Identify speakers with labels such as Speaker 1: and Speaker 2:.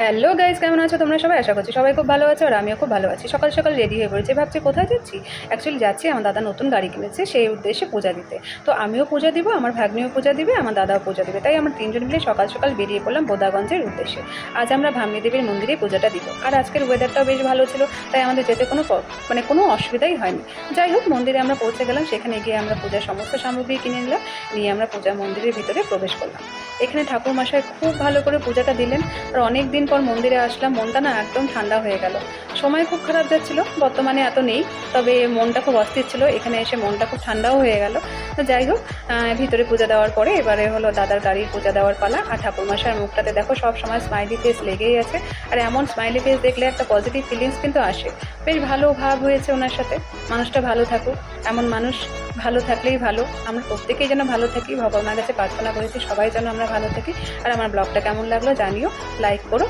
Speaker 1: Hello guys, কেমন আছো তোমরা সবাই? আশা করছি সবাই খুব ভালো আছো আর আমিও খুব ভালো আছি। সকাল সকাল রেডি হয়ে পড়েছি, ভাবছি কোথায় যাচ্ছি। অ্যাকচুয়ালি যাচ্ছি আমার দাদা নতুন গাড়ি কিনেছে, সেই উদ্দেশ্যে পূজা দিতে। তো আমিও পূজা দিব, আমার ভাগ্নিও পূজা দিবে, আমার দাদাও পূজা দিবে। তাই আমরা তিনজন মিলে সকাল সকাল বেরিয়ে পড়লাম বোদাগঞ্জের উদ্দেশ্যে। আজ আমরা ভামনি দেবীর মন্দিরে পূজাটা দিব। আর আজকের ওয়েদারটাও বেশ ভালো ছিল, তাই আমাদের যেতে কোনো অসুবিধাই হয়নি। যাই হোক, মন্দিরে আমরা পৌঁছে গেলাম। সেখানে গিয়ে আমরা পূজার সমস্ত সামগ্রী কিনে নিলাম, নিয়ে আমরা পূজা মন্দিরের ভিতরে প্রবেশ করলাম। এখানে ঠাকুরমশাই খুব ভালো করে পূজাটা দিলেন। আর অনেক দিন পর মন্দিরে আসলাম, মনটা না একদম ঠান্ডা হয়ে গেল। সময় খুব খারাপ যাচ্ছিল, বর্তমানে এত নেই, তবে মনটা খুব অস্থির ছিল। এখানে এসে মনটা খুব ঠান্ডাও হয়ে গেল। তো যাই হোক, ভিতরে পূজা দেওয়ার পরে এবারে হলো দাদার গাড়ির পূজা দেওয়ার পালা। আর ঠাকুরমশাইয়ের মুখটাতে দেখো সব সময় স্মাইলি ফেস লেগেই আছে। আর এমন স্মাইলি ফেস দেখলে একটা পজিটিভ ফিলিংস কিন্তু আসে। বেশ ভালো ভাব হয়েছে ওনার সাথে। মানুষটা ভালো থাকুক, এমন মানুষ ভালো থাকলেই ভালো। আমরা প্রত্যেকেই যেন ভালো থাকি, ভগবানের কাছে প্রার্থনা করেছি সবাই যেন আমরা ভালো থাকি। আর আমার ব্লগটা কেমন লাগলো জানিও, লাইক করো।